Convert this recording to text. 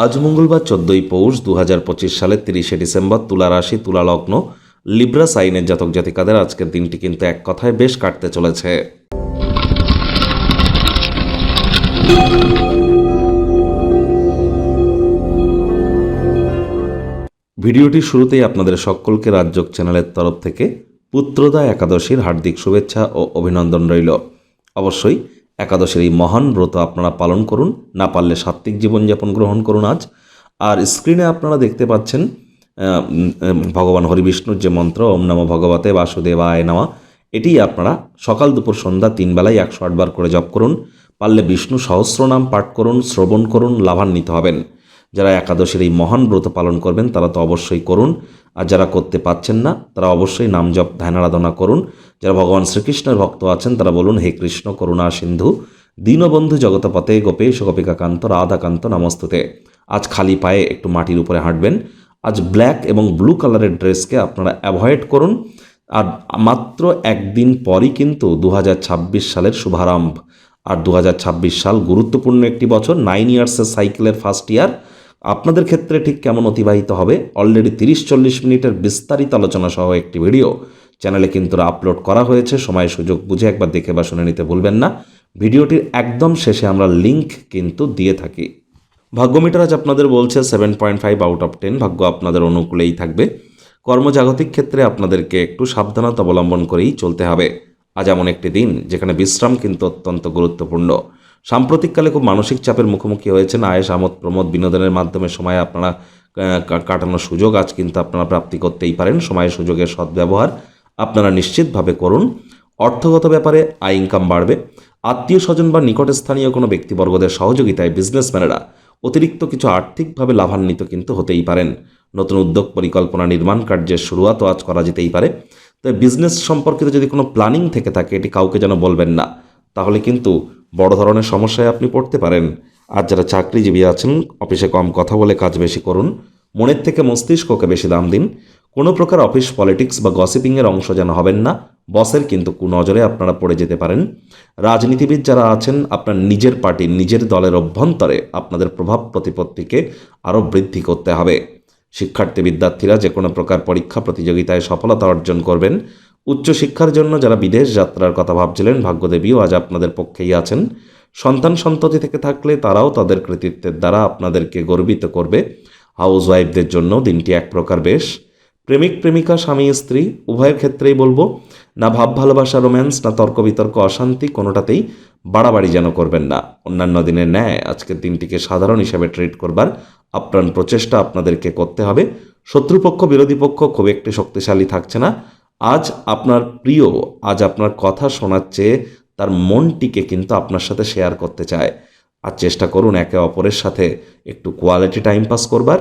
আজ মঙ্গলবার 14ই পৌষ 2025 সালের 30শে ডিসেম্বর। তুলা রাশি, তুলা লগ্ন, লিব্রা সাইনের জাতক জাতিকাদের আজকের দিনটি কিন্তু এক কথায় বেশ কাটতে চলেছে। ভিডিওটি শুরুতেই আপনাদের সকলকে রাজযোগ চ্যানেলের তরফ থেকে পুত্রদা একাদশীর হার্দিক শুভেচ্ছা ও অভিনন্দন রইল। অবশ্যই একাদশীর এই মহান ব্রত আপনারা পালন করুন, না পারলে সাত্ত্বিক জীবনযাপন গ্রহণ করুন আজ। আর স্ক্রিনে আপনারা দেখতে পাচ্ছেন ভগবান হরিবিষ্ণুর যে মন্ত্র ওম নমো ভগবতে বাসুদেবায় নমঃ, এটি আপনারা সকাল দুপুর সন্ধ্যা 3 বেলায় 108 বার করে জপ করুন। পারলে বিষ্ণু সহস্রনাম পাঠ করুন, শ্রবণ করুন, লাভান্বিত হবেন। যারা একাদশীর এই মহান ব্রত পালন করবেন তারা তো অবশ্যই করুন, আর যারা করতে পাচ্ছেন না তারা অবশ্যই নাম জপ ধ্যান আরাধনা করুন। যারা ভগবান শ্রীকৃষ্ণের ভক্ত আছেন তারা বলুন, হে কৃষ্ণ করুণা সিন্ধু দীনবন্ধু জগতপতে গোপেশ গোপিকাকান্ত রাধাকান্ত নমস্তুতে। আজ খালি পায়ে একটু মাটির উপরে হাঁটবেন। আজ ব্ল্যাক এবং ব্লু কালারের ড্রেসকে আপনারা অ্যাভয়েড করুন। আর মাত্র একদিন পরই কিন্তু 2026 সালের শুভারম্ভ। আর 2026 সাল গুরুত্বপূর্ণ একটি বছর, 9 ইয়ার্সের সাইকেলের ফার্স্ট ইয়ার। আপনাদের ক্ষেত্রে ঠিক কেমন অতিবাহিত হবে অলরেডি 30-40 মিনিটের বিস্তারিত আলোচনা সহ একটি ভিডিও চ্যানেলে কিন্তু আপলোড করা হয়েছে। সময় সুযোগ বুঝে একবার দেখে বা শুনে নিতে ভুলবেন না। ভিডিওটির একদম শেষে আমরা লিঙ্ক কিন্তু দিয়ে থাকি। ভাগ্যমিটার আজ আপনাদের বলছে 7.5 আউট অফ 10। ভাগ্য আপনাদের অনুকূলেই থাকবে। কর্মজাগতিক ক্ষেত্রে আপনাদেরকে একটু সাবধানতা অবলম্বন করেই চলতে হবে। আজ এমন একটি দিন যেখানে বিশ্রাম কিন্তু অত্যন্ত গুরুত্বপূর্ণ। সাম্প্রতিককালে খুব মানসিক চাপের মুখোমুখি হয়েছেন। আয়েশ আমোদ প্রমোদ বিনোদনের মাধ্যমে সময় আপনারা কাটানোর সুযোগ আজ কিন্তু আপনারা প্রাপ্তি করতেই পারেন। সময় সুযোগের সদ্ব্যবহার আপনারা নিশ্চিতভাবে করুন। অর্থগত ব্যাপারে আয় ইনকাম বাড়বে। আত্মীয় স্বজন বা নিকটস্থানীয় কোনো ব্যক্তিবর্গদের সহযোগিতায় বিজনেসম্যানেরা অতিরিক্ত কিছু আর্থিকভাবে লাভান্বিত কিন্তু হতেই পারেন। নতুন উদ্যোগ পরিকল্পনা নির্মাণ কার্যের শুরুয়াতও আজ করা যেতেই পারে। তবে বিজনেস সম্পর্কিত যদি কোনো প্ল্যানিং থেকে থাকে এটি কাউকে যেন বলবেন না, তাহলে কিন্তু বড় ধরনের সমস্যায় আপনি পড়তে পারেন। আর যারা চাকরিজীবী আছেন অফিসে কম কথা বলে কাজ বেশি করুন। মনের থেকে মস্তিষ্ককে বেশি দাম দিন। কোনো প্রকার অফিস পলিটিক্স বা গসিপিংয়ের অংশ যেন হবেন না। বসের কিন্তু কুনজরে আপনারা পড়ে যেতে পারেন। রাজনীতিবিদ যারা আছেন আপনার নিজের পার্টির নিজের দলের অভ্যন্তরে আপনাদের প্রভাব প্রতিপত্তিকে আরও বৃদ্ধি করতে হবে। শিক্ষার্থী বিদ্যার্থীরা যে কোনো প্রকার পরীক্ষা প্রতিযোগিতায় সফলতা অর্জন করবেন। উচ্চশিক্ষার জন্য যারা বিদেশ যাত্রার কথা ভাবছিলেন ভাগ্যদেবীও আজ আপনাদের পক্ষেই আছেন। সন্তান সন্ততি থেকে থাকলে তারাও তাদের কৃতিত্বের দ্বারা আপনাদেরকে গর্বিত করবে। হাউস ওয়াইফদের জন্য দিনটি এক প্রকার বেশ। প্রেমিক প্রেমিকা স্বামী স্ত্রী উভয়ের ক্ষেত্রেই বলবো, না ভাব ভালোবাসা রোম্যান্স, না তর্ক বিতর্ক অশান্তি, কোনোটাতেই বাড়াবাড়ি যেন করবেন না। অন্যান্য দিনের ন্যায় আজকের দিনটিকে সাধারণ হিসাবে ট্রিট করবার আপ্রাণ প্রচেষ্টা আপনাদেরকে করতে হবে। শত্রুপক্ষ বিরোধী পক্ষ খুব একটি শক্তিশালী থাকছে না। আজ আপনার প্রিয় আজ আপনার কথা শোনার চেয়ে তার মনটিকে কিন্তু আপনার সাথে শেয়ার করতে চায়। আর চেষ্টা করুন একে অপরের সাথে একটু কোয়ালিটি টাইম পাস করবার।